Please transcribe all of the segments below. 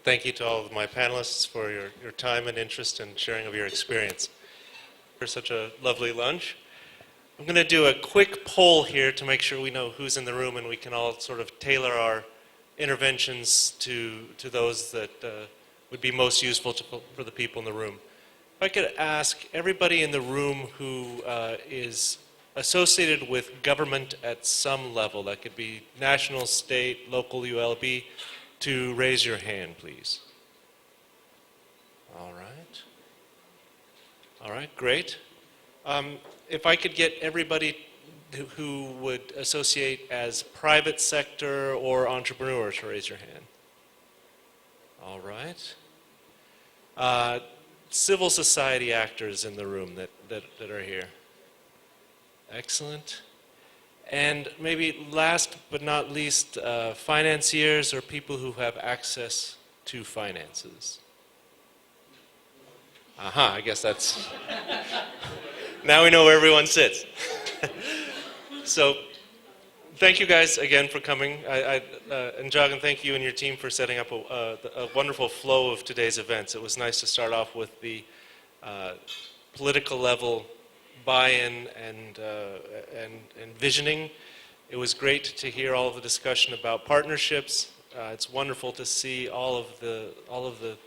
thank you to all of my panelists for your time and interest and sharing of your experience. For such a lovely lunch. I'm going to do a quick poll here to make sure we know who's in the room and we can all sort of tailor our interventions to those that would be most useful for the people in the room. If I could ask everybody in the room who is associated with government at some level, that could be national, state, local, ULB, to raise your hand, please. All right. All right, great. If I could get everybody who would associate as private sector or entrepreneur to raise your hand. All right. Civil society actors in the room that are here. Excellent. And maybe last but not least, financiers or people who have access to finances. Aha, I guess that's... Now we know where everyone sits. So, thank you guys again for coming. And Jagan, thank you and your team for setting up a wonderful flow of today's events. It was nice to start off with the political level buy-in and visioning. It was great to hear all of the discussion about partnerships. It's wonderful to see all of the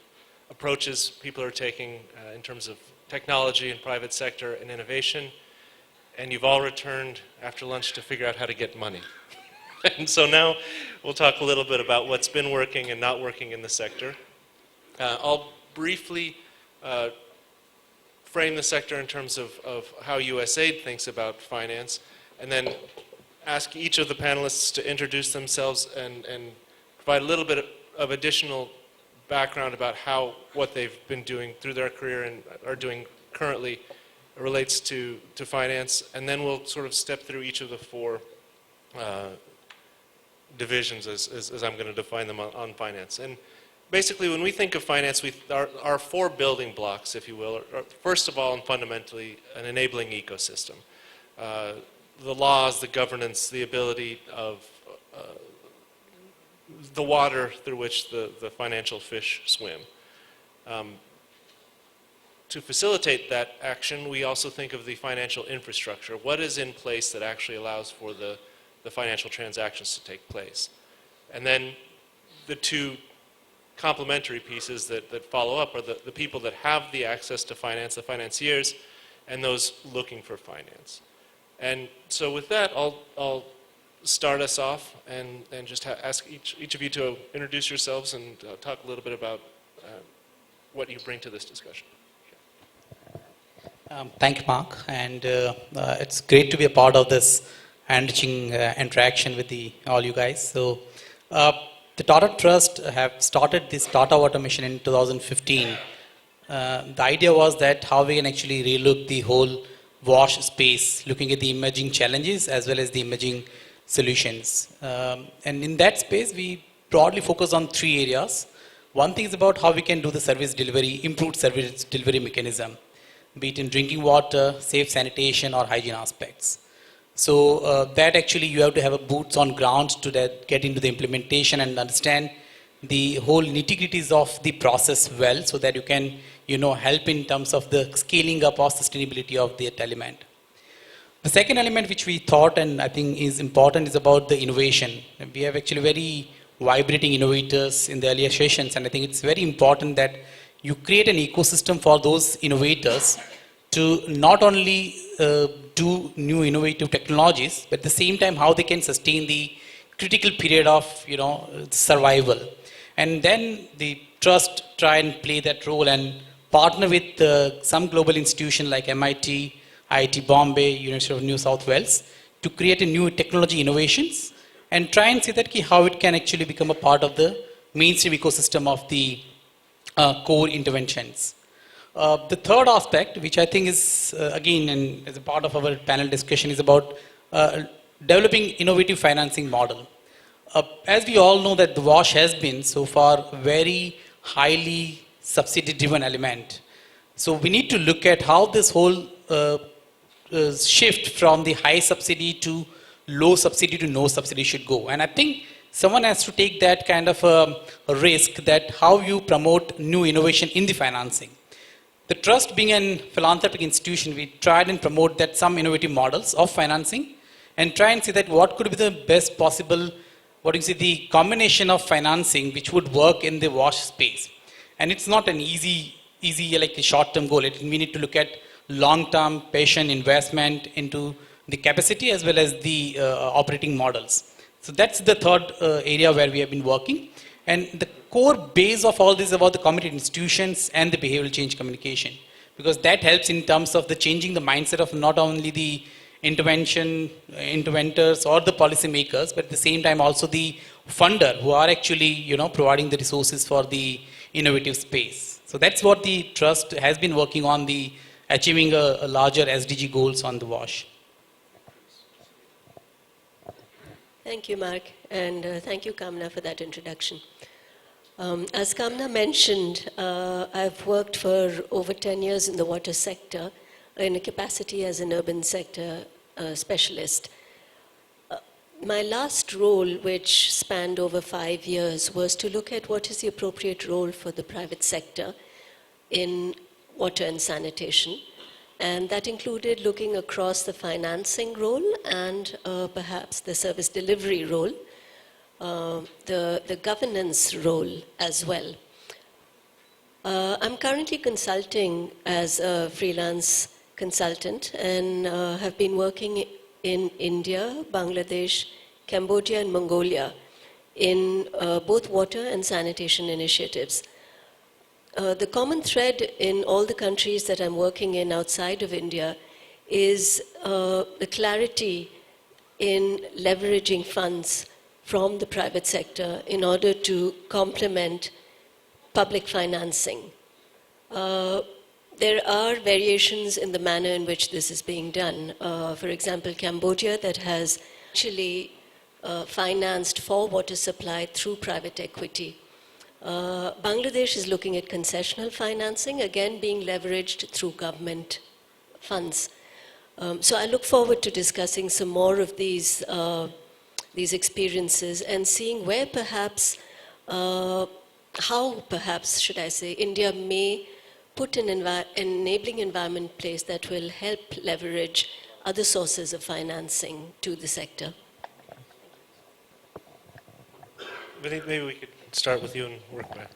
approaches people are taking in terms of technology and private sector and innovation. And you've all returned after lunch to figure out how to get money. And so now we'll talk a little bit about what's been working and not working in the sector. I'll briefly frame the sector in terms of how USAID thinks about finance, and then ask each of the panelists to introduce themselves and provide a little bit of additional background about how what they've been doing through their career and are doing currently relates to finance, and then we'll sort of step through each of the four divisions as I'm going to define them on finance. And basically, when we think of finance, our four building blocks, if you will, are first of all and fundamentally an enabling ecosystem. The laws, the governance, the ability of the water through which the financial fish swim. To facilitate that action, we also think of the financial infrastructure. What is in place that actually allows for the financial transactions to take place? And then the two complementary pieces that follow up are the people that have the access to finance, the financiers, and those looking for finance. And so with that, I'll start us off and just ask each of you to introduce yourselves and talk a little bit about what you bring to this discussion. Thank you, Mark, and it's great to be a part of this enriching interaction with all you guys. So, the Tata Trust have started this Tata Automation in 2015. The idea was that how we can actually relook the whole wash space, looking at the emerging challenges as well as the emerging solutions. And in that space, we broadly focus on three areas. One thing is about how we can do the service delivery, improved service delivery mechanism, be it in drinking water, safe sanitation, or hygiene aspects. So that actually you have to have a boots on ground to get into the implementation and understand the whole nitty-gritties of the process well, so that you can help in terms of the scaling up or sustainability of the element. The second element which we thought and I think is important is about the innovation. We have actually very vibrating innovators in the earlier sessions, and I think it's very important that you create an ecosystem for those innovators to not only do new innovative technologies, but at the same time how they can sustain the critical period of survival. And then the trust try and play that role and partner with some global institution like MIT, IIT Bombay, University of New South Wales to create a new technology innovations and try and see that how it can actually become a part of the mainstream ecosystem of the core interventions. The third aspect, which I think is, again, and as a part of our panel discussion, is about developing innovative financing model. As we all know that the WASH has been so far very highly subsidy-driven element. So we need to look at how this whole shift from the high subsidy to low subsidy to no subsidy should go. And I think someone has to take that kind of a risk that how you promote new innovation in the financing. The trust being a philanthropic institution, we tried and promote that some innovative models of financing and try and see that what could be the best possible, what do you say, the combination of financing which would work in the wash space. And it's not an easy like a short-term goal. We need to look at long-term patient investment into the capacity as well as the operating models. So that's the third area where we have been working. And the core base of all this is about the committed institutions and the behavioral change communication, because that helps in terms of the changing the mindset of not only the interventors or the policymakers, but at the same time also the funder who are actually providing the resources for the innovative space. So that's what the trust has been working on, the achieving a larger SDG goals on the WASH. Thank you, Mark, and thank you, Kamna, for that introduction. As Kamna mentioned, I've worked for over 10 years in the water sector in a capacity as an urban sector specialist. My last role, which spanned over 5 years, was to look at what is the appropriate role for the private sector in water and sanitation. And that included looking across the financing role and perhaps the service delivery role, the governance role as well. I'm currently consulting as a freelance consultant and have been working in India, Bangladesh, Cambodia and Mongolia in both water and sanitation initiatives. The common thread in all the countries that I'm working in outside of India is the clarity in leveraging funds from the private sector in order to complement public financing. There are variations in the manner in which this is being done. For example, Cambodia that has actually financed for water supply through private equity. Bangladesh is looking at concessional financing, again being leveraged through government funds. So I look forward to discussing some more of these experiences and seeing where perhaps, how perhaps, should I say, India may put an enabling environment in place that will help leverage other sources of financing to the sector. Vineet, maybe we could start with you and work back.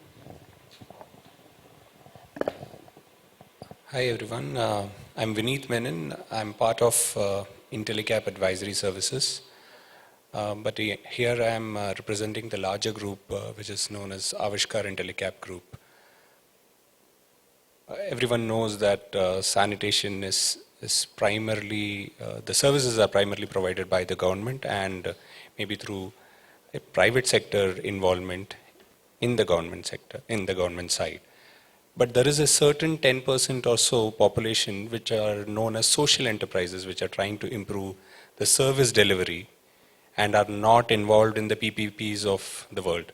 Hi everyone, I'm Vineet Menon. I'm part of Intellicap Advisory Services. But here I am representing the larger group which is known as Avishkar Intellicap Group. Everyone knows that sanitation is primarily, the services are primarily provided by the government and maybe through a private sector involvement in the government sector, in the government side. But there is a certain 10% or so population which are known as social enterprises, which are trying to improve the service delivery and are not involved in the PPPs of the world.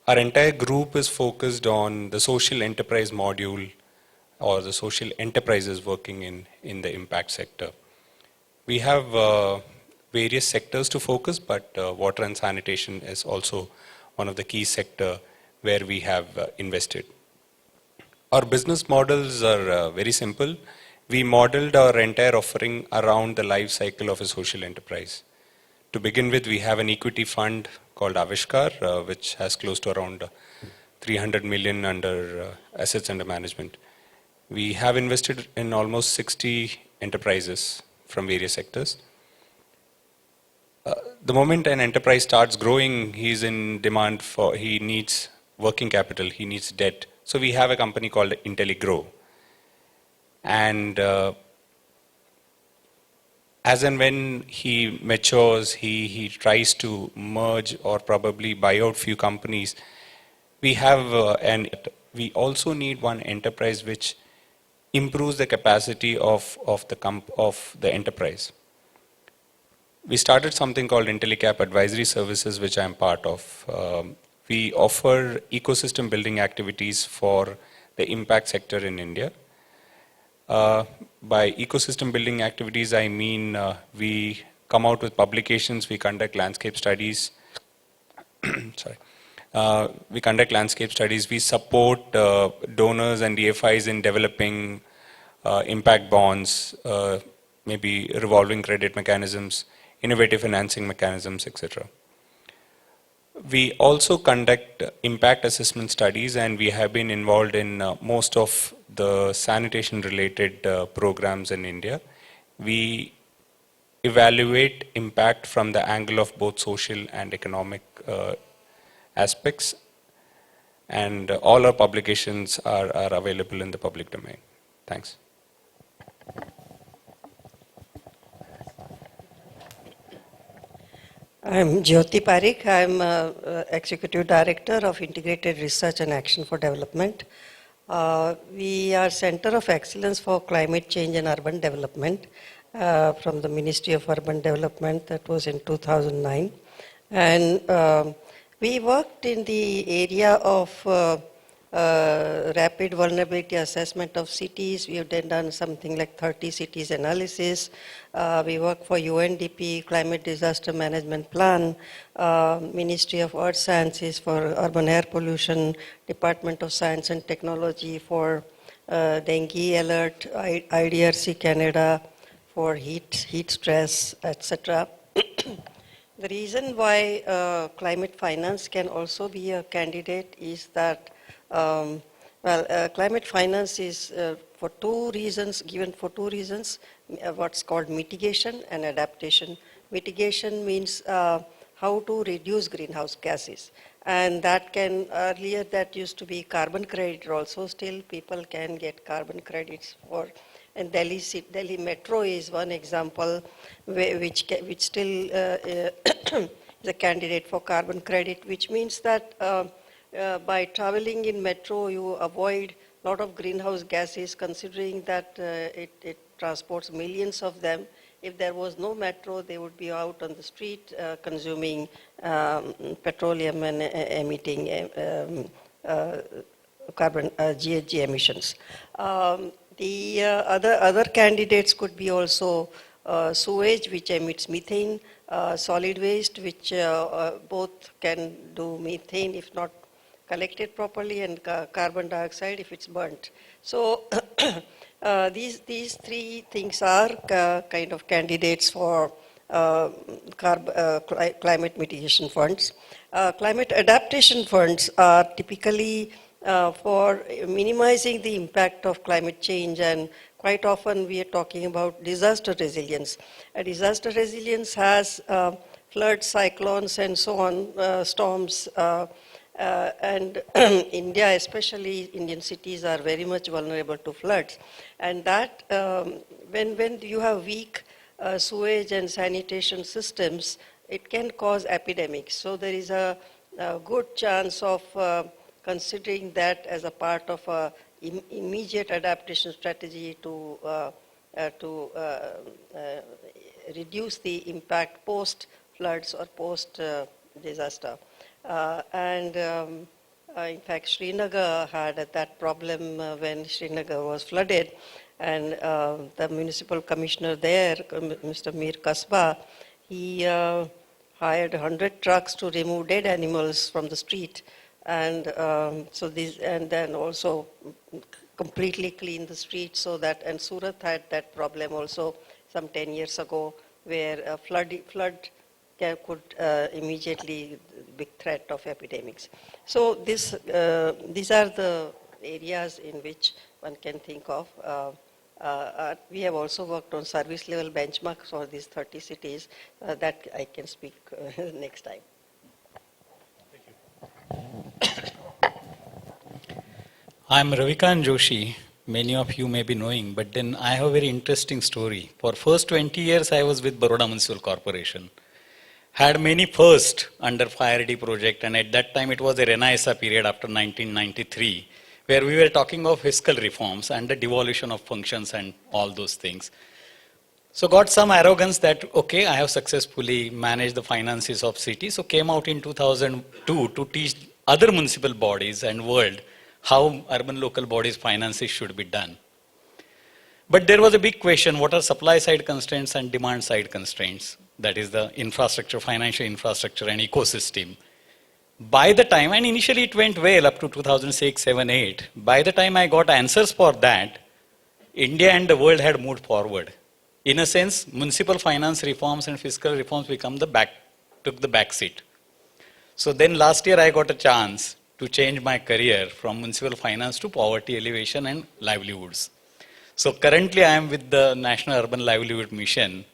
Our entire group is focused on the social enterprise module or the social enterprises working in the impact sector. We have various sectors to focus, but water and sanitation is also one of the key sector where we have invested. Our business models are very simple. We modeled our entire offering around the life cycle of a social enterprise. To begin with, we have an equity fund called Avishkar, which has close to around 300 million under assets under management. We have invested in almost 60 enterprises from various sectors. The moment an enterprise starts growing, he's in demand for, he needs working capital, he needs debt. So we have a company called IntelliGrow. And as and when he matures, he tries to merge or probably buy out few companies. We have, and we also need one enterprise which improves the capacity of the enterprise. We started something called Intellicap Advisory Services, which I am part of. We offer ecosystem building activities for the impact sector in India. By ecosystem building activities, I mean we come out with publications, we conduct landscape studies, sorry. We conduct landscape studies. We support donors and DFIs in developing impact bonds, maybe revolving credit mechanisms, innovative financing mechanisms, etc. We also conduct impact assessment studies, and we have been involved in most of the sanitation related programs in India. We evaluate impact from the angle of both social and economic aspects, and all our publications are available in the public domain. Thanks. I'm Jyoti Parikh. I'm Executive Director of Integrated Research and Action for Development. We are Center of Excellence for Climate Change and Urban Development from the Ministry of Urban Development. That was in 2009. And we worked in the area of rapid vulnerability assessment of cities. We have done something like 30 cities analysis. We work for UNDP, Climate Disaster Management Plan, Ministry of Earth Sciences for urban air pollution, Department of Science and Technology for dengue alert, IDRC Canada for heat stress, etc. The reason why climate finance can also be a candidate is that climate finance is for two reasons, given for two reasons, what's called mitigation and adaptation. Mitigation means how to reduce greenhouse gases. And that can, earlier that used to be carbon credit also, still people can get carbon credits for, and Delhi Metro is one example which still is a candidate for carbon credit, which means that by traveling in metro, you avoid a lot of greenhouse gases, considering that it transports millions of them. If there was no metro, they would be out on the street consuming petroleum and emitting carbon GHG emissions. The other candidates could be also sewage, which emits methane, solid waste, which both can do methane if not collected properly, and carbon dioxide if it's burnt. So these three things are kind of candidates for climate mitigation funds. Climate adaptation funds are typically for minimizing the impact of climate change, and quite often we are talking about disaster resilience. Disaster resilience has floods, cyclones, and so on, storms. And India, especially Indian cities, are very much vulnerable to floods. And that, when you have weak sewage and sanitation systems, it can cause epidemics. So there is a good chance of considering that as a part of a immediate adaptation strategy to reduce the impact post floods or post disaster. In fact, Srinagar had that problem when Srinagar was flooded, and the municipal commissioner there, Mr. Mir Kasbah, he hired 100 trucks to remove dead animals from the street, and and then also completely clean the street, so that, and Surat had that problem also some 10 years ago, where a flood could immediately big threat of epidemics. So these are the areas in which one can think of. We have also worked on service level benchmarks for these 30 cities that I can speak next time. I'm Ravikant Joshi. Many of you may be knowing, but then I have a very interesting story. For first 20 years, I was with Baroda Municipal Corporation. Had many firsts under FireD project, and at that time it was a Renaissance period after 1993, where we were talking of fiscal reforms and the devolution of functions and all those things. So got some arrogance that, okay, I have successfully managed the finances of city, so came out in 2002 to teach other municipal bodies and world how urban local bodies finances should be done. But there was a big question, what are supply side constraints and demand side constraints? That is the infrastructure, financial infrastructure and ecosystem. By the time, and initially it went well up to 2006, 7, 8. By the time I got answers for that, India and the world had moved forward. In a sense, municipal finance reforms and fiscal reforms took the back seat. So then last year I got a chance to change my career from municipal finance to poverty alleviation and livelihoods. So currently I am with the National Urban Livelihood Mission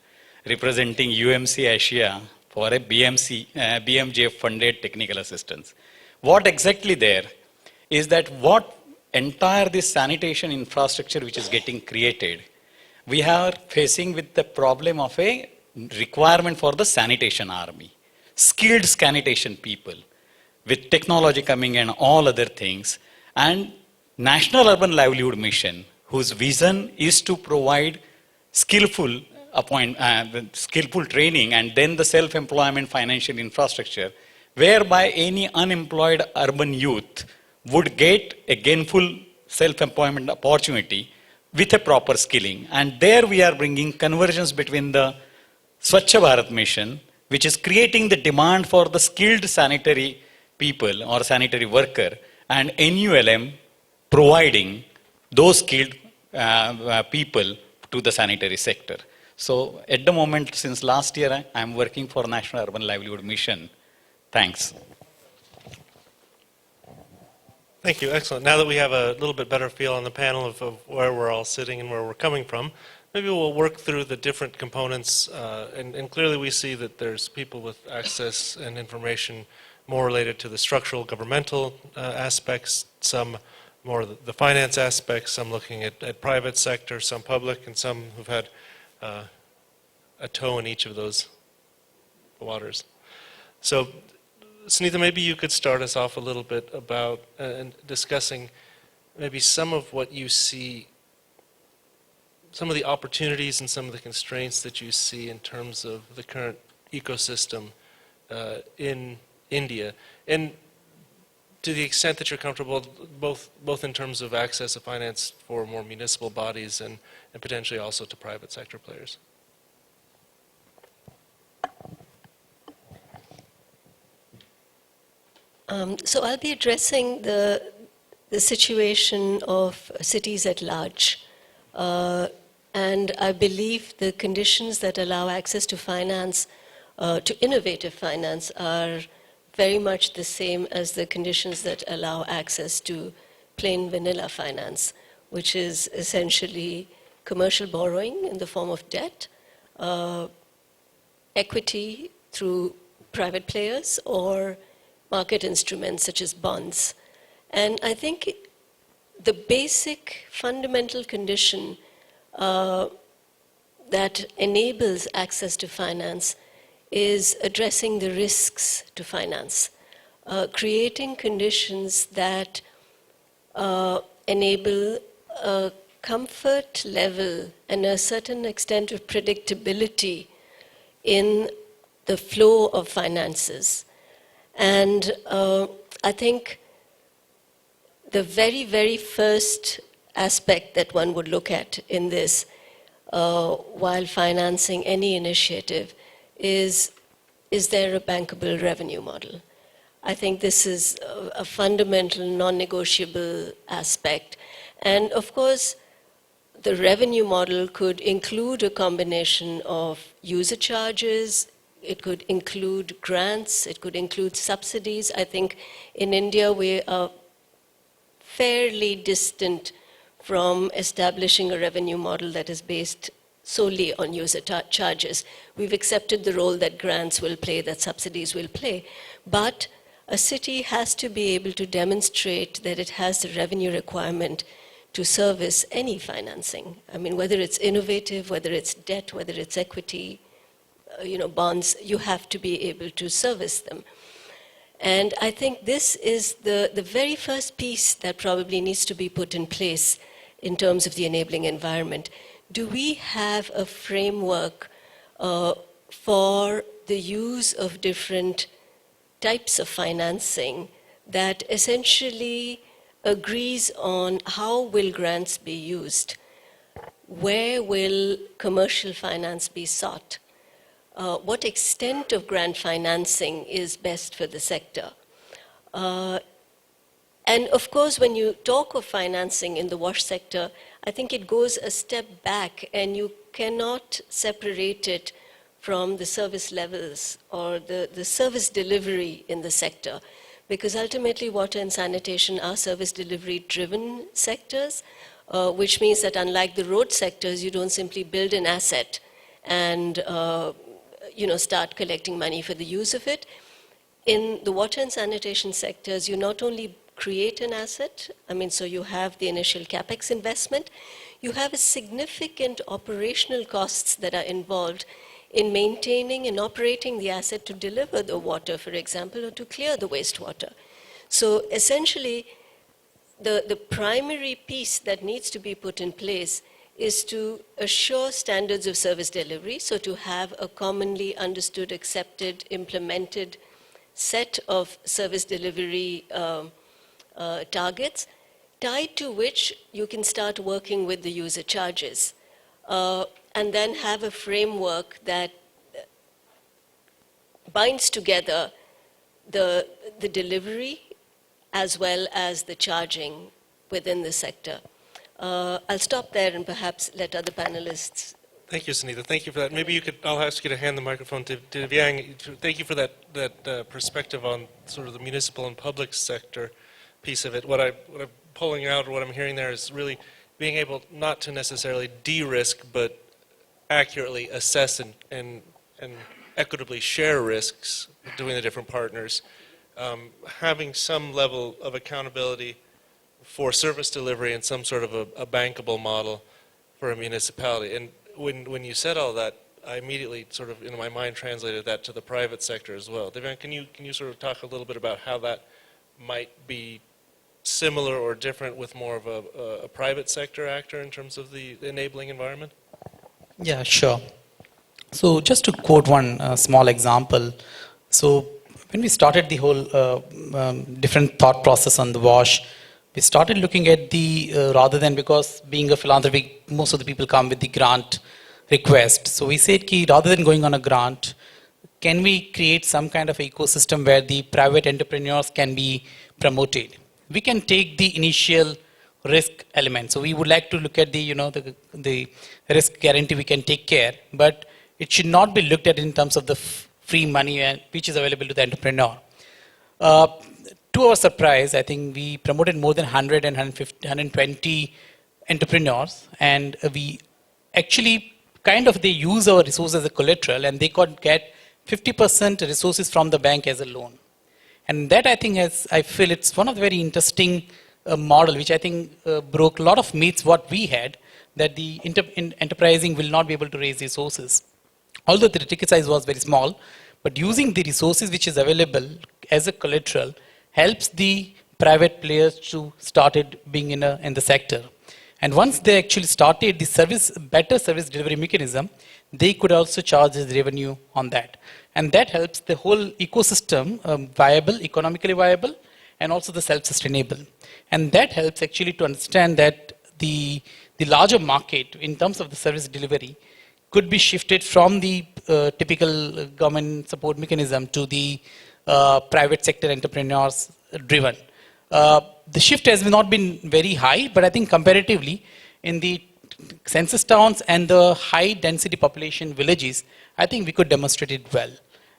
representing UMC Asia for a BMJF funded technical assistance. What exactly there is that what entire this sanitation infrastructure which is getting created, we are facing with the problem of a requirement for the sanitation army, skilled sanitation people with technology coming and all other things, and National Urban Livelihood Mission, whose vision is to provide skillful training and then the self-employment financial infrastructure, whereby any unemployed urban youth would get a gainful self-employment opportunity with a proper skilling. And there we are bringing convergence between the Swachh Bharat mission, which is creating the demand for the skilled sanitary people or sanitary worker, and NULM providing those skilled people to the sanitary sector. So at the moment, since last year, I am working for National Urban Livelihood Mission. Thanks. Thank you. Excellent. Now that we have a little bit better feel on the panel of where we're all sitting and where we're coming from, maybe we'll work through the different components. And clearly we see that there's people with access and information more related to the structural governmental aspects, some more the finance aspects, some looking at private sector, some public, and some who've had a toe in each of those waters. So, Sunitha, maybe you could start us off a little bit about discussing maybe some of what you see, some of the opportunities and some of the constraints that you see in terms of the current ecosystem in India, and to the extent that you're comfortable, both in terms of access to finance for more municipal bodies and potentially also to private sector players. So I'll be addressing the situation of cities at large. And I believe the conditions that allow access to finance, to innovative finance, are very much the same as the conditions that allow access to plain vanilla finance, which is essentially commercial borrowing in the form of debt, equity through private players, or market instruments such as bonds. And I think the basic fundamental condition that enables access to finance is addressing the risks to finance, creating conditions that enable a comfort level and a certain extent of predictability in the flow of finances. And I think the very, very first aspect that one would look at in this while financing any initiative is there a bankable revenue model? I think this is a fundamental, non-negotiable aspect. And of course, the revenue model could include a combination of user charges, it could include grants, it could include subsidies. I think in India we are fairly distant from establishing a revenue model that is based solely on user charges. We've accepted the role that grants will play, that subsidies will play. But a city has to be able to demonstrate that it has the revenue requirement to service any financing. I mean, whether it's innovative, whether it's debt, whether it's equity, bonds, you have to be able to service them. And I think this is the very first piece that probably needs to be put in place in terms of the enabling environment. Do we have a framework for the use of different types of financing that essentially agrees on how will grants be used? Where will commercial finance be sought? What extent of grant financing is best for the sector? And of course, when you talk of financing in the wash sector, I think it goes a step back, and you cannot separate it from the service levels or the service delivery in the sector. Because ultimately, water and sanitation are service delivery driven sectors, which means that unlike the road sectors, you don't simply build an asset and start collecting money for the use of it. In the water and sanitation sectors, you not only create an asset, so you have the initial capex investment, you have a significant operational costs that are involved in maintaining and operating the asset to deliver the water, for example, or to clear the wastewater. So essentially, the primary piece that needs to be put in place is to assure standards of service delivery, so to have a commonly understood, accepted, implemented set of service delivery targets, tied to which you can start working with the user charges, and then have a framework that binds together the delivery as well as the charging within the sector. I'll stop there and perhaps let other panelists. Thank you, Sunita. Thank you for that. Maybe I'll ask you to hand the microphone to Viang. Thank you for that perspective on sort of the municipal and public sector piece of it. What I'm pulling out, or what I'm hearing there, is really being able not to necessarily de-risk, but accurately assess and equitably share risks between the different partners. Having some level of accountability for service delivery and some sort of a bankable model for a municipality. And when you said all that, I immediately sort of in my mind translated that to the private sector as well. Devan, can you sort of talk a little bit about how that might be similar or different with more of a private sector actor in terms of the enabling environment? Yeah, sure. So just to quote one small example. So when we started the whole different thought process on the WASH, we started looking at the, rather than, because being a philanthropy, most of the people come with the grant request. So we said, rather than going on a grant, can we create some kind of ecosystem where the private entrepreneurs can be promoted? We can take the initial risk element. So we would like to look at the risk guarantee we can take care, but it should not be looked at in terms of the free money which is available to the entrepreneur. To our surprise, I think we promoted more than 100 and 150, 120 entrepreneurs, and we actually they use our resources as a collateral, and they could get 50% resources from the bank as a loan. And that I think I feel it's one of the very interesting model, which I think broke a lot of myths what we had, that the enterprising will not be able to raise resources. Although the ticket size was very small, but using the resources which is available as a collateral helps the private players to started being in the sector. And once they actually started the better service delivery mechanism, they could also charge the revenue on that. And that helps the whole ecosystem viable, economically viable, and also the self-sustainable. And that helps actually to understand that the larger market in terms of the service delivery could be shifted from the typical government support mechanism to the private sector entrepreneurs driven. The shift has not been very high, but I think comparatively in the census towns and the high density population villages, I think we could demonstrate it well.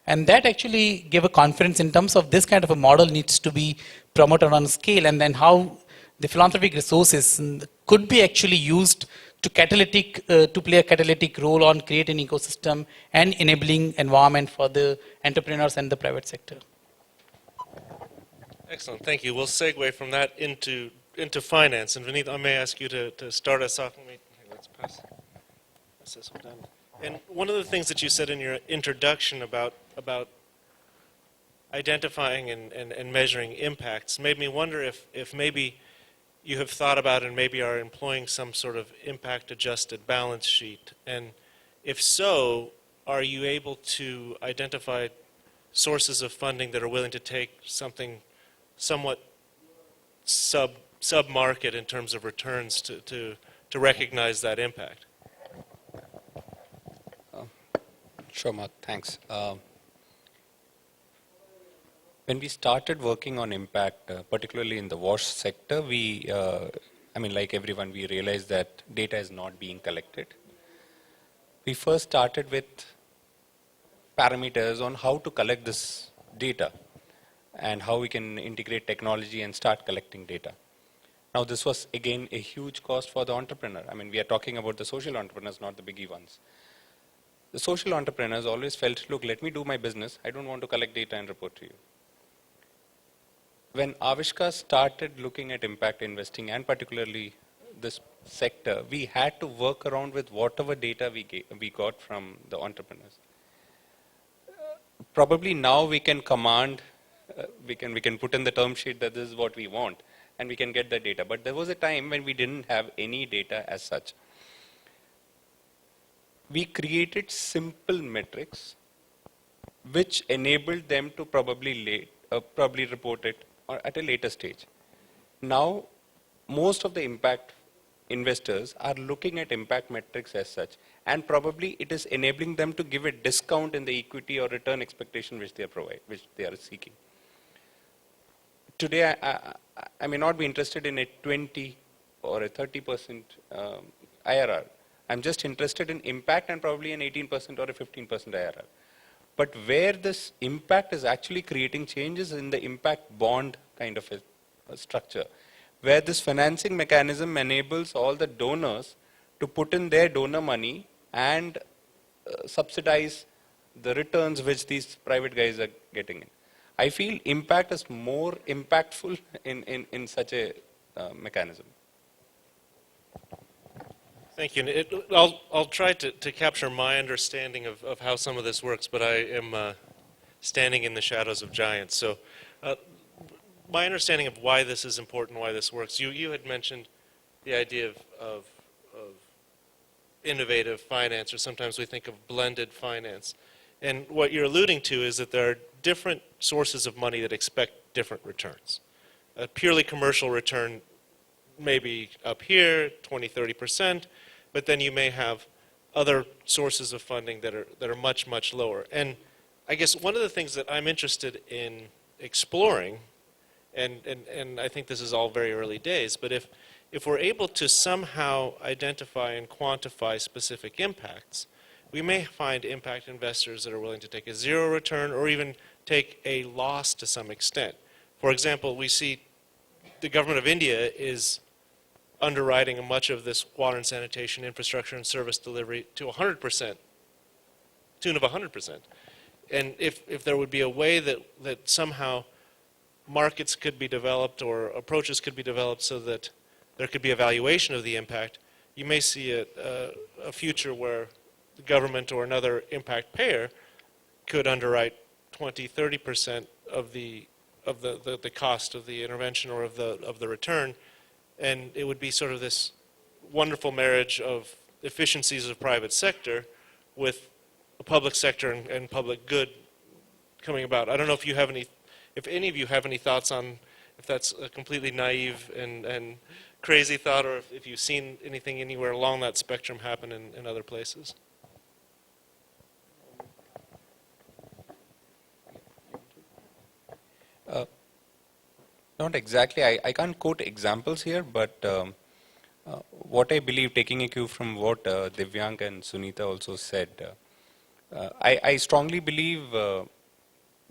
And that actually gave a confidence in terms of this kind of a model needs to be promoted on a scale, and then how the philanthropic resources could be actually used to play a catalytic role on creating an ecosystem and enabling environment for the entrepreneurs and the private sector. Excellent, thank you. We'll segue from that into finance. And Vineet, I may ask you to start us off. Let's pass this one down. And one of the things that you said in your introduction about identifying and measuring impacts made me wonder if maybe you have thought about and maybe are employing some sort of impact-adjusted balance sheet. And if so, are you able to identify sources of funding that are willing to take something somewhat sub-market in terms of returns to recognize that impact? Sure, Mark, thanks. When we started working on impact, particularly in the wash sector, I mean, like everyone, we realized that data is not being collected. We first started with parameters on how to collect this data and how we can integrate technology and start collecting data. Now, this was again a huge cost for the entrepreneur. I mean, we are talking about the social entrepreneurs, not the biggie ones. The social entrepreneurs always felt, look, let me do my business. I don't want to collect data and report to you. When Avishka started looking at impact investing and particularly this sector, we had to work around with whatever data we got from the entrepreneurs. Probably now we can command, we can put in the term sheet that this is what we want, and we can get the data. But there was a time when we didn't have any data as such. We created simple metrics which enabled them to probably report it at a later stage. Now, most of the impact investors are looking at impact metrics as such, and probably it is enabling them to give a discount in the equity or return expectation which they are seeking. Today, I may not be interested in a 20 or a 30% IRR. I'm just interested in impact and probably an 18% or a 15% IRR. But where this impact is actually creating changes in the impact bond kind of a structure, where this financing mechanism enables all the donors to put in their donor money and subsidize the returns which these private guys are getting in. I feel impact is more impactful in such a mechanism. Thank you. I'll try to capture my understanding of how some of this works, but I am standing in the shadows of giants. So my understanding of why this is important, why this works, you had mentioned the idea of innovative finance, or sometimes we think of blended finance. And what you're alluding to is that there are different sources of money that expect different returns. A purely commercial return may be up here, 20, 30%, but then you may have other sources of funding that are much, much lower. And I guess one of the things that I'm interested in exploring, and I think this is all very early days, but if we're able to somehow identify and quantify specific impacts, we may find impact investors that are willing to take a zero return or even take a loss to some extent. For example, we see the government of India is underwriting much of this water and sanitation infrastructure and service delivery to 100%, tune of 100%. And if there would be a way that somehow markets could be developed or approaches could be developed so that there could be evaluation of the impact, you may see a future where the government or another impact payer could underwrite 20, 30% of the cost of the intervention or of the return, and it would be sort of this wonderful marriage of efficiencies of private sector with a public sector and public good coming about. I don't know if any of you have any thoughts on if that's a completely naive and crazy thought, or if you've seen anything anywhere along that spectrum happen in other places. Not exactly. I can't quote examples here, but what I believe, taking a cue from what Divyank and Sunita also said, I strongly believe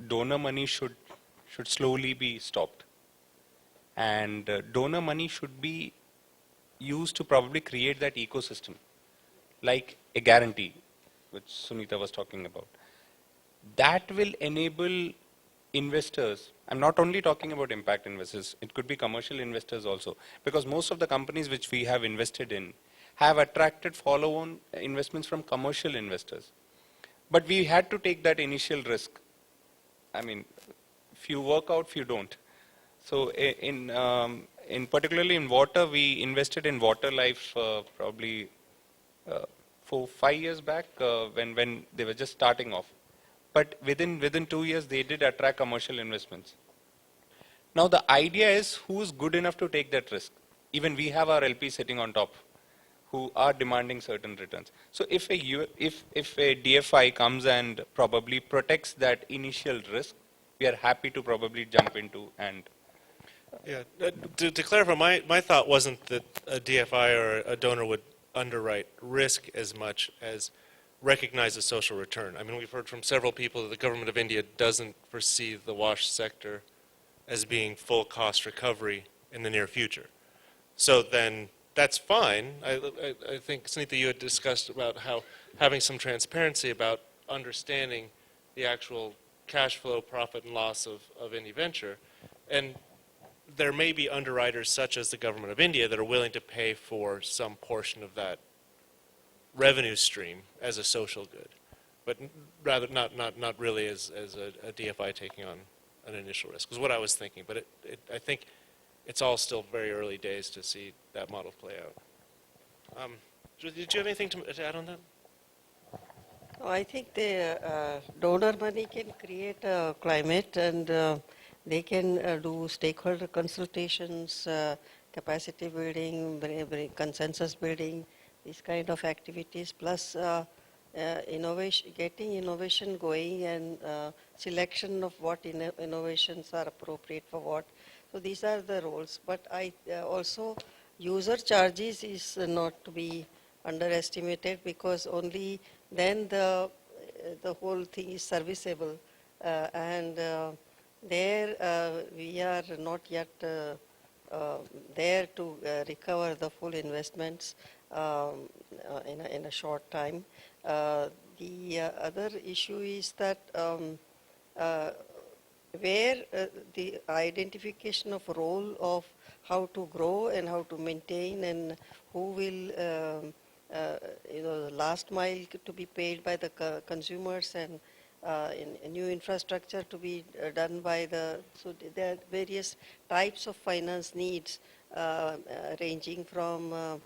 donor money should slowly be stopped. And donor money should be used to probably create that ecosystem, like a guarantee, which Sunita was talking about. That will enable investors, I'm not only talking about impact investors, it could be commercial investors also, because most of the companies which we have invested in have attracted follow-on investments from commercial investors. But we had to take that initial risk. I mean, few work out, few don't. So in particularly in water, we invested in Water Life probably 4-5 years back when they were just starting off. But within 2 years, they did attract commercial investments. Now the idea is who's good enough to take that risk. Even we have our LP sitting on top, who are demanding certain returns. So if a DFI comes and probably protects that initial risk, we are happy to probably jump into and Yeah, to clarify, my thought wasn't that a DFI or a donor would underwrite risk as much as recognize a social return. I mean, we've heard from several people that the government of India doesn't foresee the wash sector as being full cost recovery in the near future. So then that's fine. I think, Sunita, you had discussed about how having some transparency about understanding the actual cash flow, profit, and loss of any venture. And there may be underwriters such as the government of India that are willing to pay for some portion of that revenue stream as a social good, but rather not really as a DFI taking on an initial risk, is what I was thinking. But I think it's all still very early days to see that model play out. Did you have anything to add on that? I think the donor money can create a climate, and they can do stakeholder consultations, capacity building, consensus building, these kind of activities, plus innovation, getting innovation going, and selection of what innovations are appropriate for what. So these are the roles. But I also user charges is not to be underestimated, because only then the whole thing is serviceable, and there we are not yet there to recover the full investments in a short time. The other issue is that where the identification of role of how to grow and how to maintain, and who will the last mile to be paid by the consumers, and in new infrastructure to be done by so there are various types of finance needs, ranging from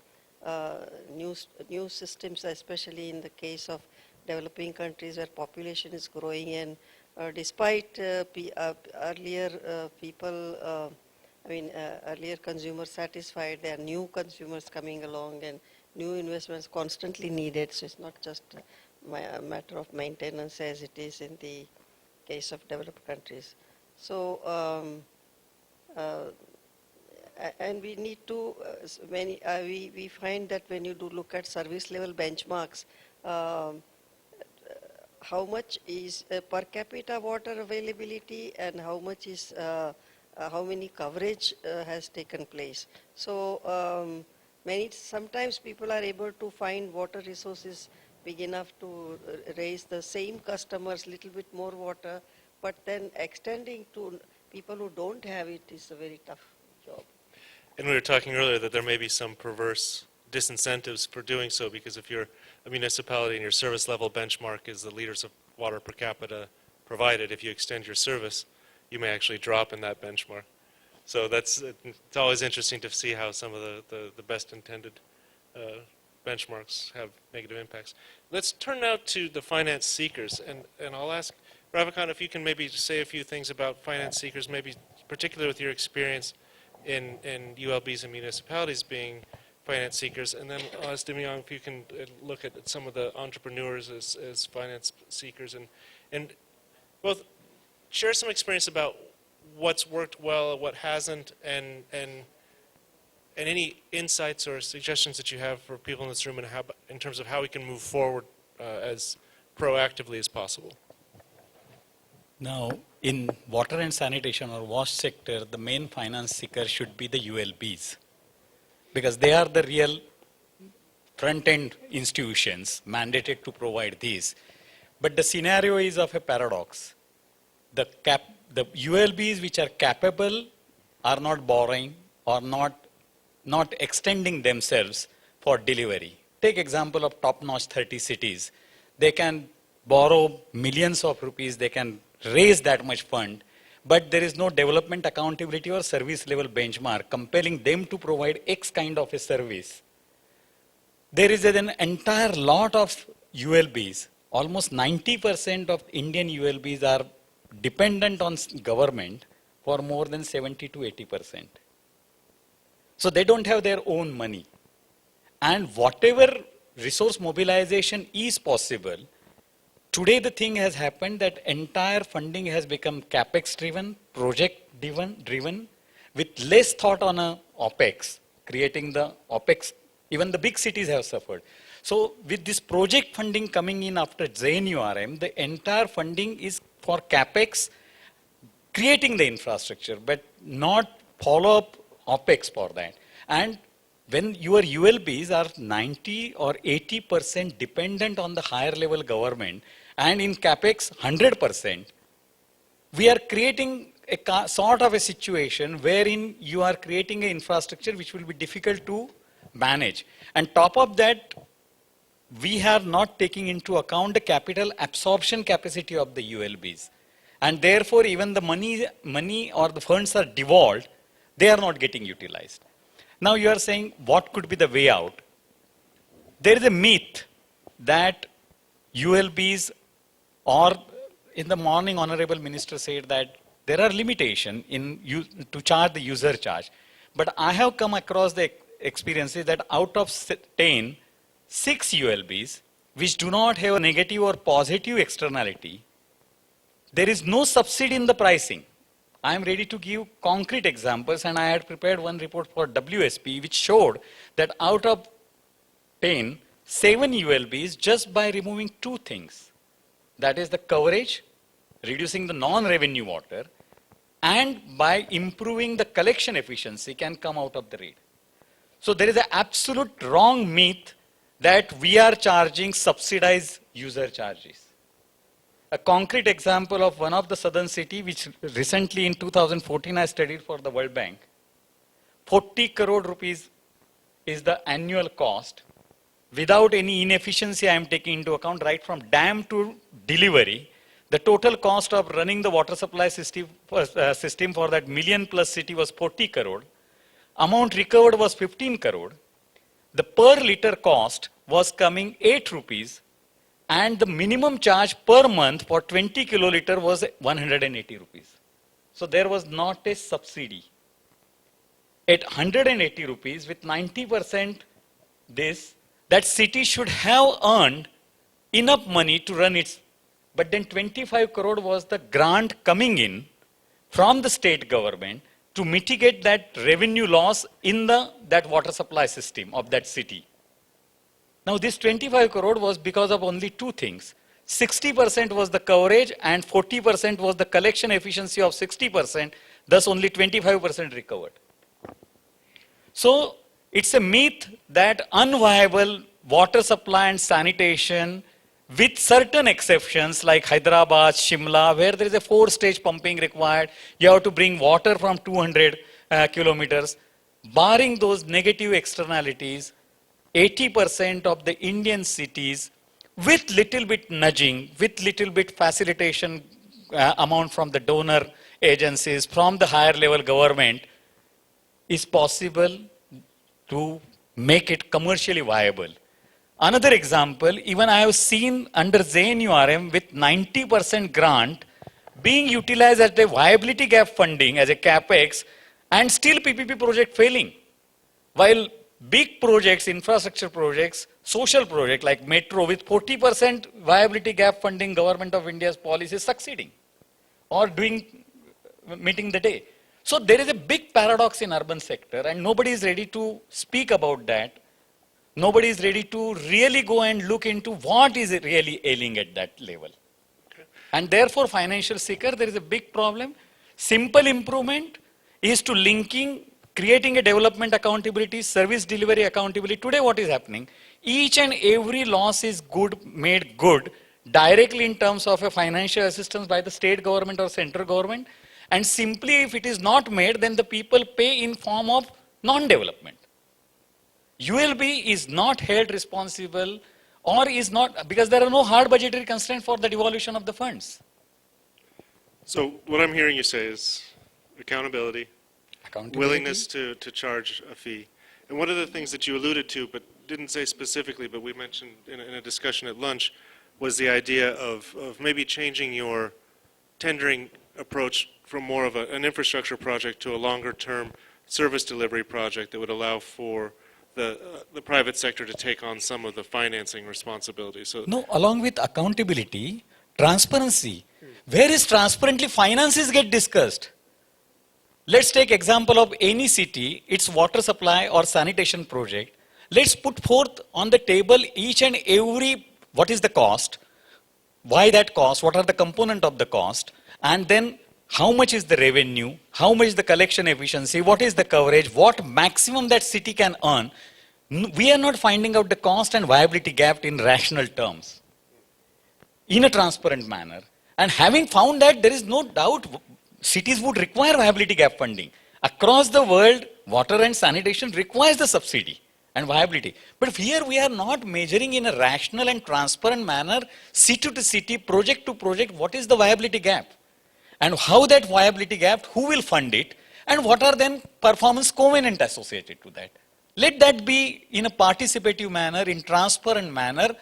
new systems, especially in the case of developing countries where population is growing, and despite earlier people, earlier consumers satisfied, there are new consumers coming along, and new investments constantly needed. So it's not just a matter of maintenance as it is in the case of developed countries. So and we need to we find that when you do look at service level benchmarks, how much is per capita water availability, and how much is how many coverage has taken place. So sometimes people are able to find water resources big enough to raise the same customers little bit more water, but then extending to people who don't have it is a very tough job. And we were talking earlier that there may be some perverse disincentives for doing so, because if you're a municipality and your service level benchmark is the liters of water per capita provided, if you extend your service, you may actually drop in that benchmark. So it's always interesting to see how some of the best intended benchmarks have negative impacts. Let's turn now to the finance seekers, and I'll ask Ravikant if you can maybe say a few things about finance seekers, maybe particularly with your experience in ULBs and municipalities being finance seekers, and then I'll ask Dimyang if you can look at some of the entrepreneurs as finance seekers, and both share some experience about what's worked well, what hasn't, and any insights or suggestions that you have for people in this room, and in terms of how we can move forward as proactively as possible. Now, in water and sanitation or wash sector, the main finance seeker should be the ULBs, because they are the real front-end institutions mandated to provide these. But the scenario is of a paradox. The ULBs which are capable are not borrowing or not extending themselves for delivery. Take example of top-notch 30 cities. They can borrow millions of rupees, they can raise that much fund, but there is no development accountability or service level benchmark compelling them to provide X kind of a service. There is an entire lot of ULBs. Almost 90% of Indian ULBs are dependent on government for more than 70 to 80%. So they don't have their own money. And whatever resource mobilization is possible, Today the thing has happened that entire funding has become capex driven, project driven, with less thought on a opex, creating the opex. Even the big cities have suffered. So with this project funding coming in after JNURM, the entire funding is for capex, creating the infrastructure, but not follow up opex for that. And when your ULBs are 90 or 80% dependent on the higher level government, and in capex 100%, we are creating a sort of a situation wherein you are creating an infrastructure which will be difficult to manage. And top of that, we are not taking into account the capital absorption capacity of the ULBs. And therefore, even the money or the funds are devolved, they are not getting utilized. Now you are saying, what could be the way out? There is a myth that ULBs, or in the morning, Honorable Minister said that there are limitations to charge the user charge. But I have come across the experiences that out of 10, 6 ULBs, which do not have a negative or positive externality, there is no subsidy in the pricing. I am ready to give concrete examples, and I had prepared one report for WSP which showed that out of 10, 7 ULBs, just by removing 2 things, that is the coverage, reducing the non-revenue water, and by improving the collection efficiency, can come out of the rate. So there is an absolute wrong myth that we are charging subsidized user charges. A concrete example of one of the southern city, which recently in 2014 I studied for the World Bank. 40 crore rupees is the annual cost. Without any inefficiency I am taking into account, right from dam to delivery, the total cost of running the water supply system for that million-plus city was 40 crore. Amount recovered was 15 crore. The per liter cost was coming 8 rupees. And the minimum charge per month for 20 kiloliter was 180 rupees. So there was not a subsidy. At 180 rupees with 90% this, that city should have earned enough money to run its, but then 25 crore was the grant coming in from the state government to mitigate that revenue loss in that water supply system of that city. Now this 25 crore was because of only 2 things. 60% was the coverage and 40% was the collection efficiency of 60%, thus only 25% recovered. So it's a myth that unviable water supply and sanitation, with certain exceptions like Hyderabad, Shimla, where there is a 4-stage pumping required, you have to bring water from 200 kilometers. Barring those negative externalities, 80% of the Indian cities, with little bit nudging, with little bit facilitation amount from the donor agencies, from the higher level government, is possible to make it commercially viable. Another example, even I have seen under JNURM with 90% grant being utilized as the viability gap funding as a capex, and still PPP project failing. While big projects, infrastructure projects, social projects like metro with 40% viability gap funding, Government of India's policy is succeeding or meeting the day. So there is a big paradox in urban sector, and nobody is ready to speak about that. Nobody is ready to really go and look into what is really ailing at that level. Okay. And therefore financial seeker, there is a big problem. Simple improvement is to creating a development accountability, service delivery accountability. Today what is happening? Each and every loss is made good directly in terms of a financial assistance by the state government or central government. And simply if it is not made, then the people pay in form of non-development. ULB is not held responsible or is not, because there are no hard budgetary constraints for the devolution of the funds. So what I'm hearing you say is accountability, willingness to charge a fee. And one of the things that you alluded to but didn't say specifically, but we mentioned in a discussion at lunch, was the idea of maybe changing your tendering approach from more of an infrastructure project to a longer term service delivery project that would allow for the private sector to take on some of the financing responsibility. So No, along with accountability, transparency. Where is transparently finances get discussed? Let's take example of any city, its water supply or sanitation project. Let's put forth on the table each and every, what is the cost, why that cost, what are the component of the cost, and then how much is the revenue, how much is the collection efficiency, what is the coverage, what maximum that city can earn. We are not finding out the cost and viability gap in rational terms, in a transparent manner. And having found that, there is no doubt cities would require viability gap funding. Across the world, water and sanitation requires the subsidy and viability. But here we are not measuring in a rational and transparent manner, city to city, project to project, what is the viability gap? And how that viability gap, who will fund it? And what are then performance covenant associated to that? Let that be in a participative manner, in transparent manner,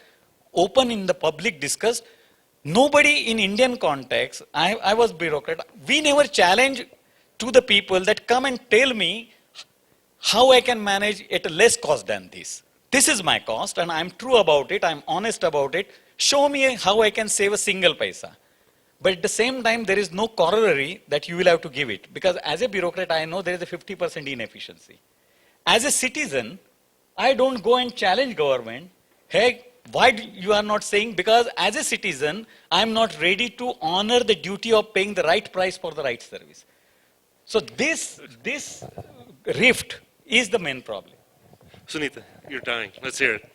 open in the public discuss. Nobody in Indian context, I was bureaucrat, we never challenge to the people that come and tell me how I can manage at a less cost than this. This is my cost and I'm true about it, I'm honest about it. Show me how I can save a single paisa. But at the same time, there is no corollary that you will have to give it. Because as a bureaucrat, I know there is a 50% inefficiency. As a citizen, I don't go and challenge government. Hey, why you are not saying? Because as a citizen, I'm not ready to honor the duty of paying the right price for the right service. So this rift is the main problem. Sunita, you're dying. Let's hear it.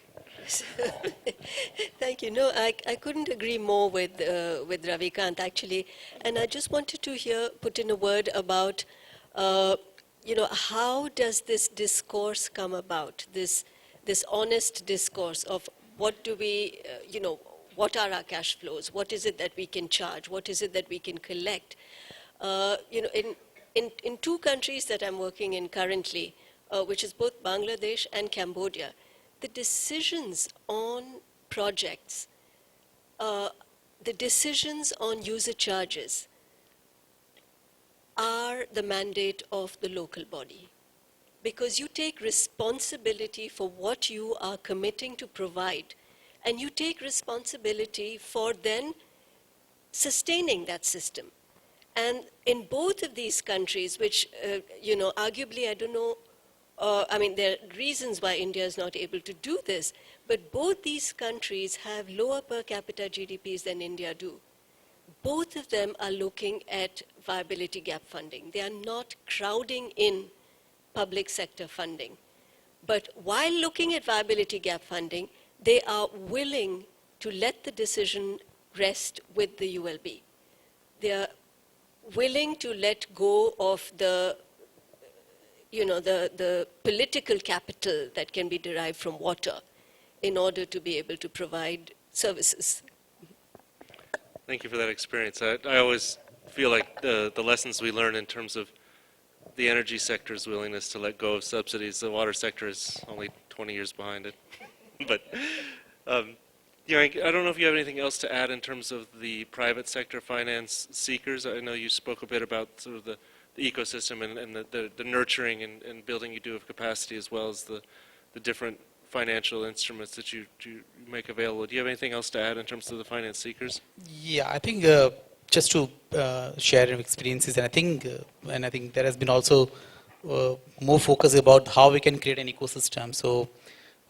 Thank you. No, I couldn't agree more with Ravikant, actually. And I just wanted to put in a word about, how does this discourse come about, this honest discourse of what do we, what are our cash flows? What is it that we can charge? What is it that we can collect? In two countries that I'm working in currently, which is both Bangladesh and Cambodia, the decisions on projects, the decisions on user charges are the mandate of the local body. Because you take responsibility for what you are committing to provide, and you take responsibility for then sustaining that system. And in both of these countries, which, arguably, I don't know, there are reasons why India is not able to do this, but both these countries have lower per capita GDPs than India do. Both of them are looking at viability gap funding. They are not crowding in public sector funding. But while looking at viability gap funding, they are willing to let the decision rest with the ULB. They are willing to let go of the political capital that can be derived from water in order to be able to provide services. Thank you for that experience. I always feel like the lessons we learn in terms of the energy sector's willingness to let go of subsidies, the water sector is only 20 years behind it. But I don't know if you have anything else to add in terms of the private sector finance seekers. I know you spoke a bit about sort of the ecosystem and the nurturing and building you do of capacity, as well as the different financial instruments that you make available. Do you have anything else to add in terms of the finance seekers? Yeah, I think just to share experiences, and I think there has been also more focus about how we can create an ecosystem. So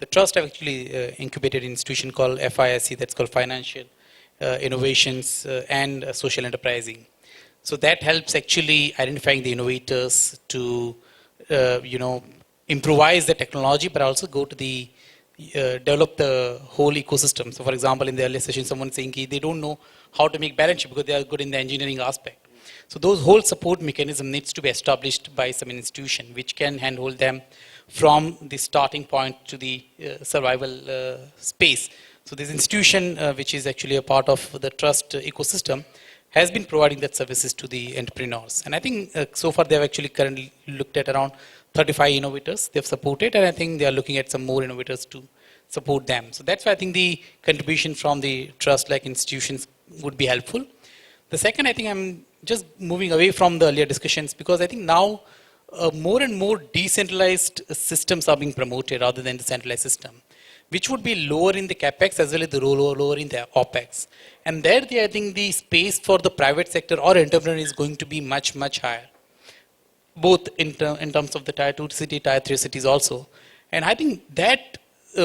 the trust have actually incubated an institution called FISC, that's called Financial Innovations and Social Enterprising. So that helps actually identifying the innovators to, improvise the technology, but also go to the, develop the whole ecosystem. So for example, in the earlier session, someone saying they don't know how to make balance sheet because they are good in the engineering aspect. So those whole support mechanism needs to be established by some institution which can handhold them from the starting point to the survival space. So this institution, which is actually a part of the trust ecosystem, has been providing that services to the entrepreneurs. And I think so far they have actually currently looked at around 35 innovators they've supported, and I think they are looking at some more innovators to support them. So that's why I think the contribution from the trust-like institutions would be helpful. The second, I think I'm just moving away from the earlier discussions because I think now more and more decentralized systems are being promoted rather than the centralized system, which would be lower in the capex as well as the lower in the opex. And there, I think the space for the private sector or entrepreneur is going to be much, much higher, both in terms of the tier 2 city, tier 3 cities also. And I think that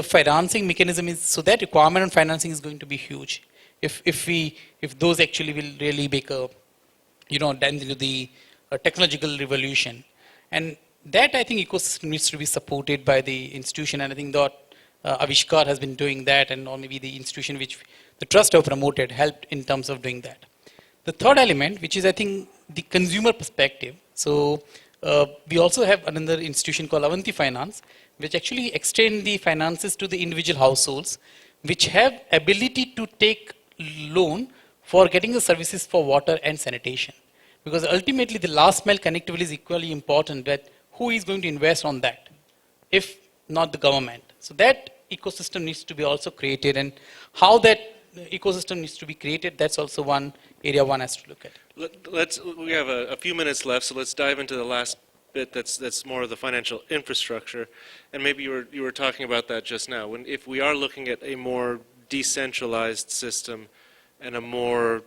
financing mechanism is, so that requirement on financing is going to be huge. If those actually will really make a, dent into the technological revolution. And that I think ecosystem needs to be supported by the institution, and I think that Avishkar has been doing that, and or maybe the institution which the trust have promoted helped in terms of doing that. The third element, which is I think the consumer perspective. So we also have another institution called Avanti Finance, which actually extend the finances to the individual households, which have ability to take loan for getting the services for water and sanitation. Because ultimately the last mile connectivity is equally important, that who is going to invest on that, if not the government. So that ecosystem needs to be also created, and how that ecosystem needs to be created, that's also one area one has to look at. We have a few minutes left, so let's dive into the last bit that's more of the financial infrastructure. And maybe you were talking about that just now. If we are looking at a more decentralized system and a more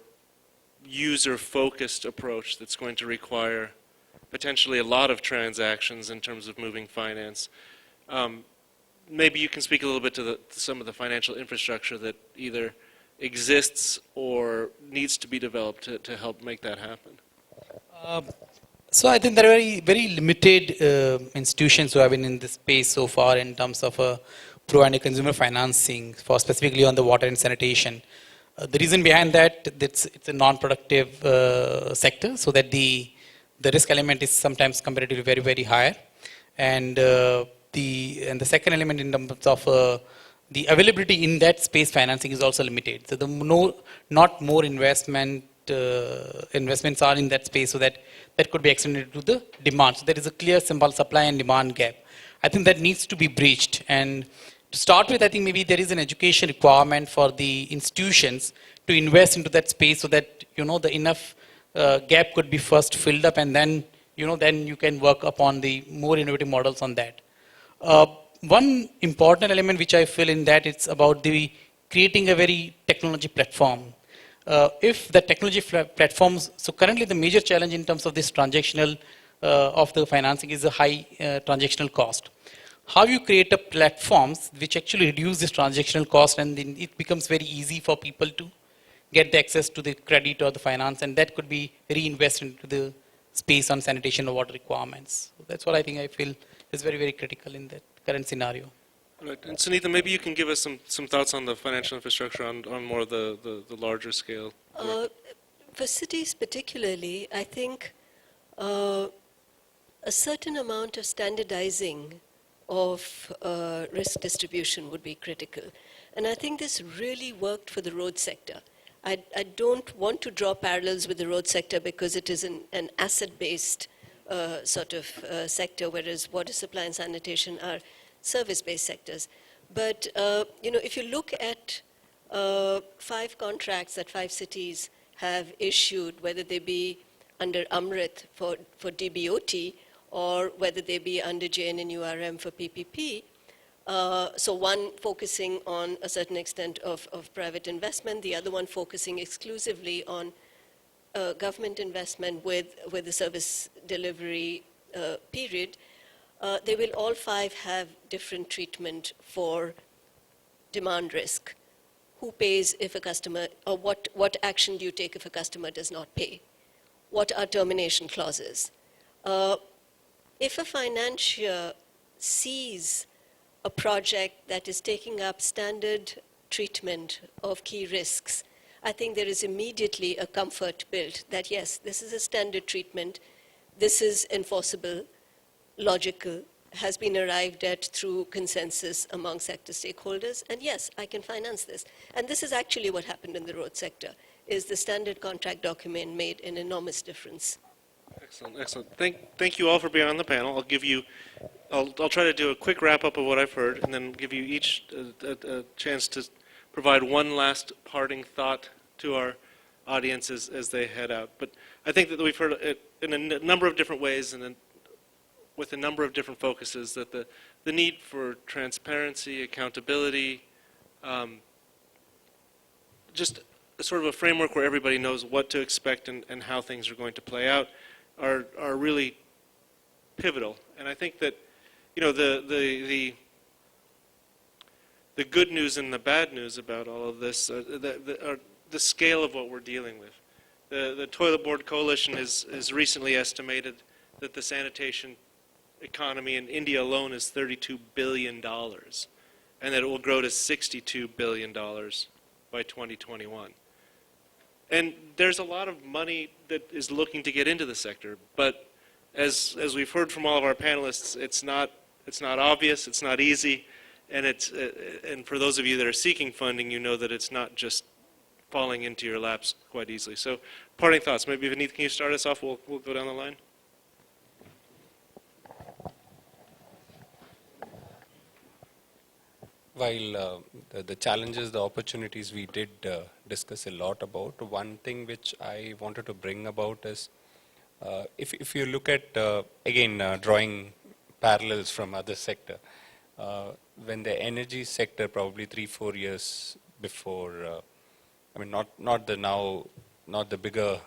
user-focused approach that's going to require potentially a lot of transactions in terms of moving finance, maybe you can speak a little bit to some of the financial infrastructure that either exists or needs to be developed to help make that happen. So I think there are very, very limited institutions who have been in this space so far in terms of providing consumer financing for specifically on the water and sanitation. The reason behind that, it's a non-productive sector, so that the risk element is sometimes comparatively very, very high. And the second element in terms of the availability in that space financing is also limited. So not more investments are in that space, so that could be extended to the demand. So there is a clear symbol supply and demand gap. I think that needs to be breached. And to start with, I think maybe there is an education requirement for the institutions to invest into that space, so that the enough gap could be first filled up, and then then you can work upon the more innovative models on that. One important element which I feel in that, it's about the creating a very technology platform. If the technology platforms, so currently the major challenge in terms of this transactional of the financing is a high transactional cost. How you create a platforms which actually reduce this transactional cost, and then it becomes very easy for people to get the access to the credit or the finance, and that could be reinvested into the space on sanitation or water requirements. So that's what I think I feel is very, very critical in that current scenario. Right. And Sunitha, maybe you can give us some thoughts on the financial infrastructure on more of the larger scale. For cities particularly, I think a certain amount of standardizing of risk distribution would be critical. And I think this really worked for the road sector. I don't want to draw parallels with the road sector because it is an asset-based sort of sector, whereas water supply and sanitation are service-based sectors. But if you look at 5 contracts that 5 cities have issued, whether they be under AMRIT for DBOT, or whether they be under JNNURM for PPP, so one focusing on a certain extent of private investment, the other one focusing exclusively on government investment with the service delivery period, they will all 5 have different treatment for demand risk. Who pays if a customer, or what action do you take if a customer does not pay? What are termination clauses? If a financier sees a project that is taking up standard treatment of key risks, I think there is immediately a comfort built that yes, this is a standard treatment, this is enforceable, logical, has been arrived at through consensus among sector stakeholders, and yes, I can finance this. And this is actually what happened in the road sector, is the standard contract document made an enormous difference. Excellent, excellent. Thank you all for being on the panel. I'll try to do a quick wrap up of what I've heard, and then give you each a chance to provide one last parting thought to our audience as they head out. But I think that we've heard it in a number of different ways, and with a number of different focuses, that the need for transparency, accountability, just sort of a framework where everybody knows what to expect and how things are going to play out are really pivotal. And I think that, you know, the good news and the bad news about all of this are the scale of what we're dealing with. The Toilet Board Coalition has recently estimated that the sanitation economy in India alone is $32 billion, and that it will grow to $62 billion by 2021. And there's a lot of money that is looking to get into the sector, but as we've heard from all of our panelists, it's not obvious, it's not easy, and and for those of you that are seeking funding, you know that it's not just falling into your laps quite easily. So, parting thoughts. Maybe Vineet, can you start us off? We'll go down the line. While the challenges, the opportunities we did discuss a lot about, one thing which I wanted to bring about is, if you look at, again, drawing parallels from other sector, when the energy sector probably 3-4 years before, I mean, not the bigger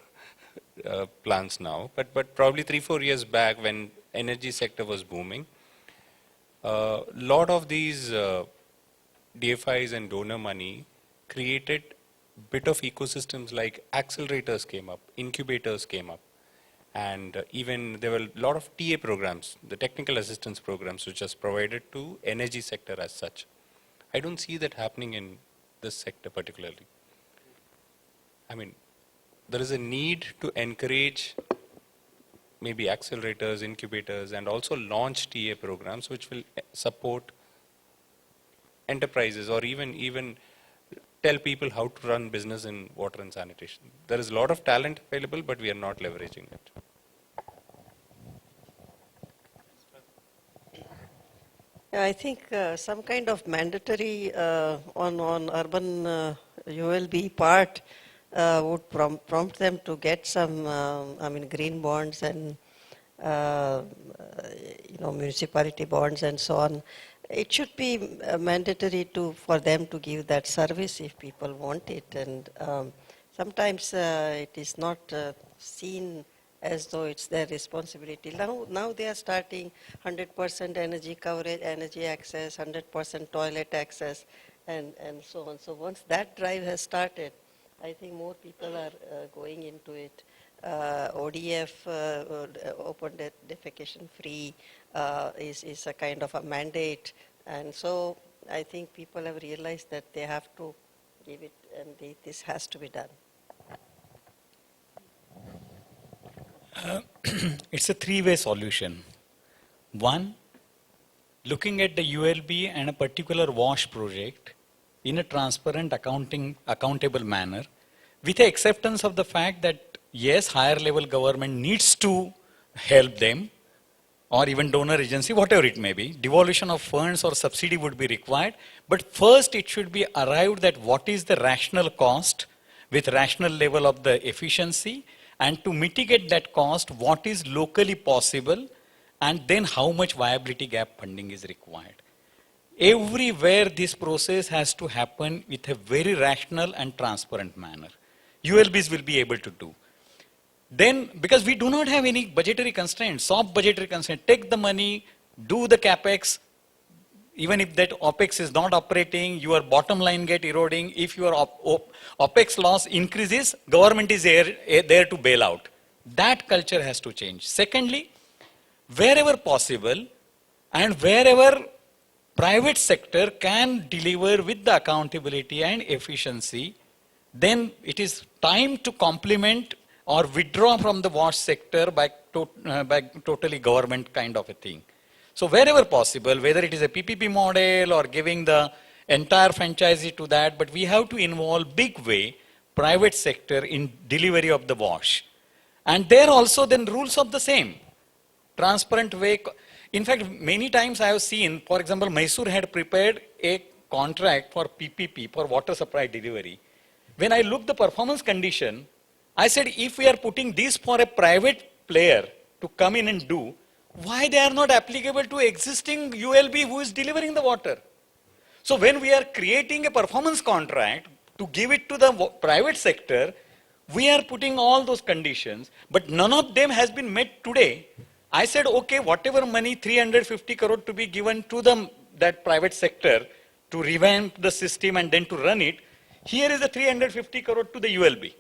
plants now, but probably 3-4 years back when energy sector was booming, lot of these DFIs and donor money created bit of ecosystems like accelerators came up, incubators came up, and even there were a lot of TA programs, the technical assistance programs, which was provided to energy sector as such. I don't see that happening in this sector particularly. I mean, there is a need to encourage maybe accelerators, incubators, and also launch TA programs which will support enterprises or even tell people how to run business in water and sanitation. There is a lot of talent available, but we are not leveraging it. Yeah, I think some kind of mandatory on urban ULB part would prompt them to get some, green bonds and municipality bonds and so on. It should be mandatory for them to give that service if people want it, and sometimes it is not seen as though it's their responsibility. Now they are starting 100% energy coverage, energy access, 100% toilet access, and so on. So once that drive has started, I think more people are going into it. ODF, open defecation free, is a kind of a mandate, and so I think people have realized that they have to give it, and this has to be done. It's a three-way solution. One, looking at the ULB and a particular wash project in a transparent accountable manner, with the acceptance of the fact that yes, higher level government needs to help them, or even donor agency, whatever it may be, devolution of funds or subsidy would be required, but first it should be arrived at what is the rational cost with rational level of the efficiency, and to mitigate that cost, what is locally possible, and then how much viability gap funding is required. Everywhere this process has to happen with a very rational and transparent manner. ULBs will be able to do. Then, because we do not have any budgetary constraints, soft budgetary constraints, take the money, do the capex, even if that OPEX is not operating, your bottom line get eroding. If your OPEX loss increases, government is there to bail out. That culture has to change. Secondly, wherever possible and wherever private sector can deliver with the accountability and efficiency, then it is time to complement or withdraw from the wash sector by totally government kind of a thing. So wherever possible, whether it is a PPP model or giving the entire franchisee to that, but we have to involve big way private sector in delivery of the wash. And there also then rules of the same, transparent way. In fact, many times I have seen, for example, Mysore had prepared a contract for PPP, for water supply delivery. When I looked the performance condition, I said, if we are putting this for a private player to come in and do, why they are not applicable to existing ULB who is delivering the water? So when we are creating a performance contract to give it to the private sector, we are putting all those conditions, but none of them has been met today. I said, okay, whatever money, 350 crore to be given to that private sector to revamp the system and then to run it, here is the 350 crore to the ULB.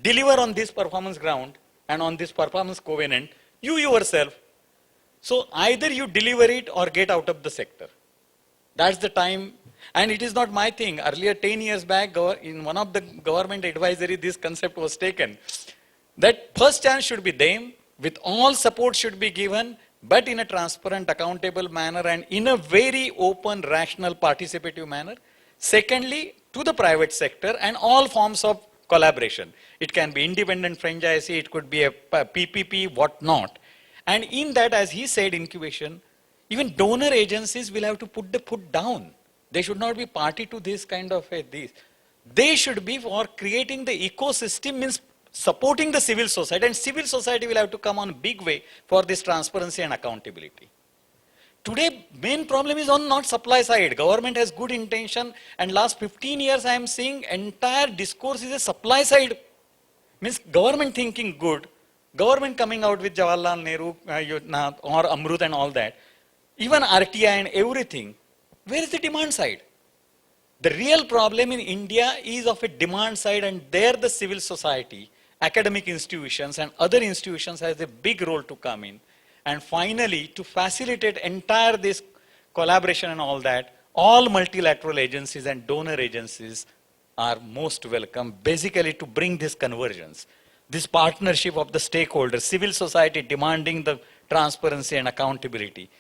Deliver on this performance ground and on this performance covenant, you yourself. So either you deliver it or get out of the sector. That's the time, and it is not my thing. Earlier, 10 years back, in one of the government advisory, this concept was taken, that first chance should be them, with all support should be given, but in a transparent, accountable manner and in a very open, rational, participative manner. Secondly, to the private sector and all forms of collaboration. It can be independent franchisee, it could be a PPP, what not. And in that, as he said, incubation, even donor agencies will have to put the foot down. They should not be party to this kind of this. They should be for creating the ecosystem, means supporting the civil society, and civil society will have to come on big way for this transparency and accountability. Today, main problem is on not supply side. Government has good intention, and last 15 years I am seeing entire discourse is a supply side. Means government thinking good, government coming out with Jawaharlal Nehru or Amrut and all that. Even RTI and everything, where is the demand side? The real problem in India is of a demand side, and there the civil society, academic institutions and other institutions has a big role to come in. And finally, to facilitate entire this collaboration and all that, all multilateral agencies and donor agencies are most welcome, basically to bring this convergence, this partnership of the stakeholders, civil society demanding the transparency and accountability.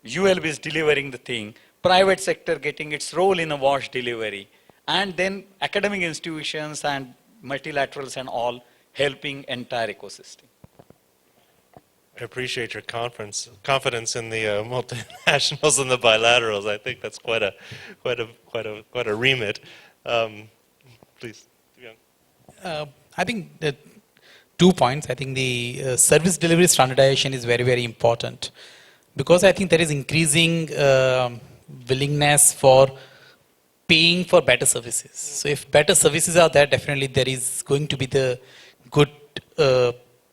ULB is delivering the thing, private sector getting its role in a wash delivery, and then academic institutions and multilaterals and all helping entire ecosystem. I appreciate your confidence in the multinationals and the bilaterals. I think that's quite a remit. Please. I think that 2 points. I think the service delivery standardization is very, very important, because I think there is increasing willingness for paying for better services. So if better services are there, definitely there is going to be the good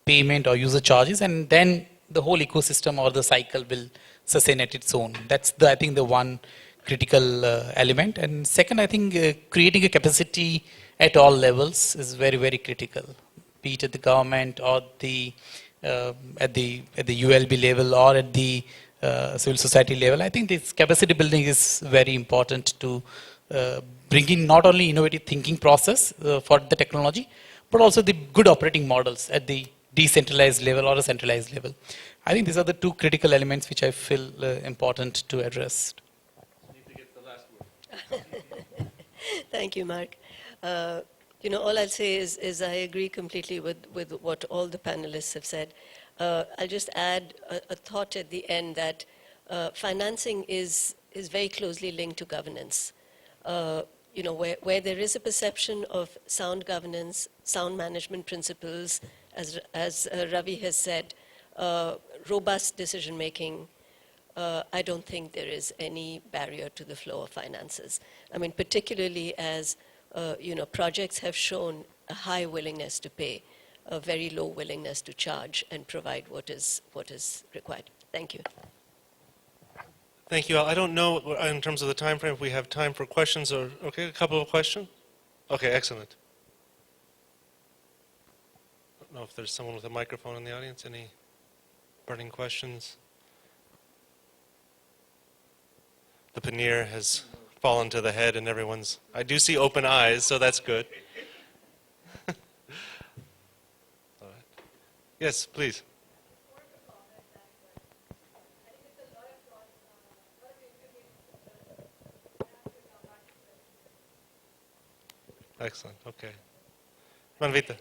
payment or user charges, and then the whole ecosystem or the cycle will sustain at its own. That's I think the one critical element. And second, I think creating a capacity at all levels is very, very critical, be it at the government or at the ULB level or at the civil society level. I think this capacity building is very important to bring in not only innovative thinking process for the technology, but also the good operating models at the decentralized level or a centralized level. I think these are the two critical elements which I feel important to address. Thank you, Mark. All I'll say is I agree completely with what all the panelists have said. I'll just add a thought at the end that financing is very closely linked to governance. Where there is a perception of sound governance, sound management principles, as Ravi has said, robust decision making, I don't think there is any barrier to the flow of finances. I mean, particularly as projects have shown a high willingness to pay, a very low willingness to charge and provide what is required. Thank you. Thank you all. I don't know in terms of the time frame if we have time for questions or okay, a couple of questions. Okay, excellent. I don't know if there's someone with a microphone in the audience. Any burning questions? The paneer has fallen to the head and everyone's, I do see open eyes, so that's good. All right. Yes, please. Excellent, okay. Manvita.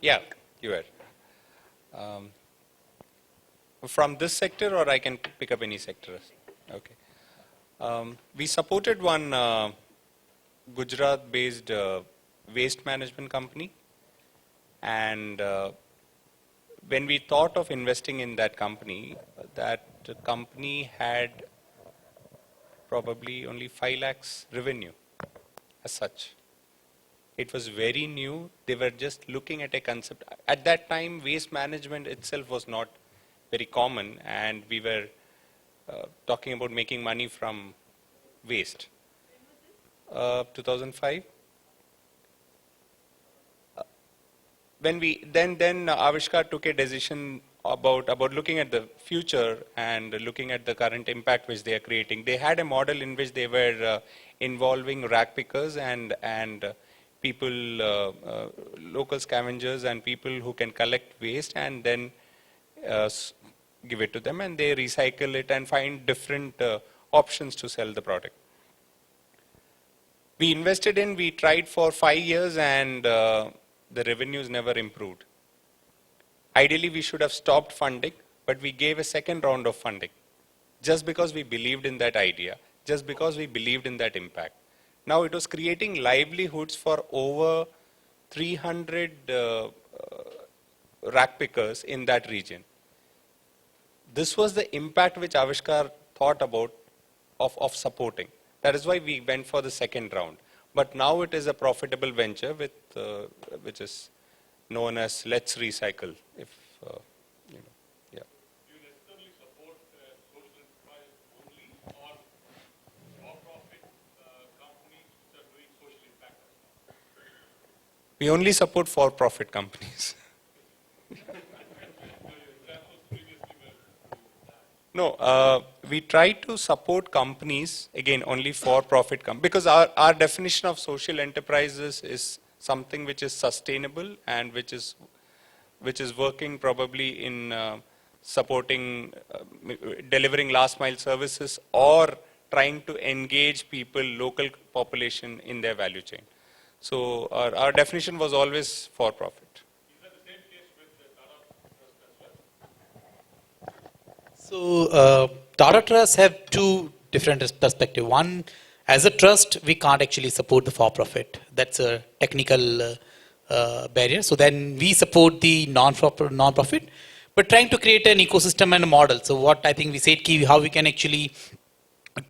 Yeah, you were. From this sector, or I can pick up any sector? Okay. We supported one Gujarat-based waste management company, and when we thought of investing in that company had probably only 5 lakhs revenue as such. It was very new. They were just looking at a concept. At that time, waste management itself was not very common, and we were talking about making money from waste. 2005. When we then Avishkar took a decision about looking at the future and looking at the current impact which they are creating. They had a model in which they were involving rack pickers and people, local scavengers and people who can collect waste and then give it to them, and they recycle it and find different options to sell the product. We tried for 5 years, and the revenues never improved. Ideally, we should have stopped funding, but we gave a second round of funding just because we believed in that idea, just because we believed in that impact. Now it was creating livelihoods for over 300 rack pickers in that region. This was the impact which Avishkar thought about of supporting. That is why we went for the second round. But now it is a profitable venture with which is known as Let's Recycle. If you know, yeah. Do you necessarily support social enterprise only, or for-profit companies which are doing social impact as well? We only support for-profit companies. No, we try to support companies, again, only for-profit companies, because our definition of social enterprises is something which is sustainable and which is working probably in supporting, delivering last mile services or trying to engage people, local population in their value chain. So our definition was always for-profit. So Tata Trusts have two different perspectives. One, as a trust, we can't actually support the for-profit. That's a technical barrier. So then we support the non-profit, but trying to create an ecosystem and a model. So what I think we said, how we can actually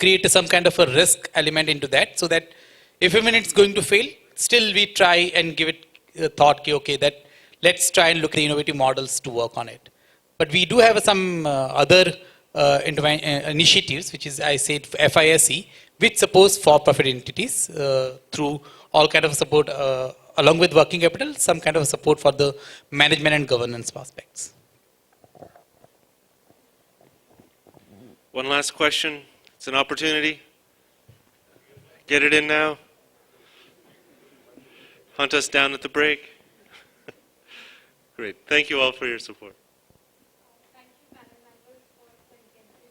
create some kind of a risk element into that, so that if even it's going to fail, still we try and give it a thought, okay, that let's try and look at the innovative models to work on it. But we do have some other initiatives, which is, I said, FISE, which supports for-profit entities through all kind of support, along with working capital, some kind of support for the management and governance aspects. One last question. It's an opportunity. Get it in now. Hunt us down at the break. Great. Thank you all for your support.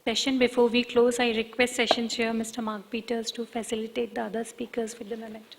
Session. Before we close, I request Session Chair Mr. Mark Peters to facilitate the other speakers with the memento.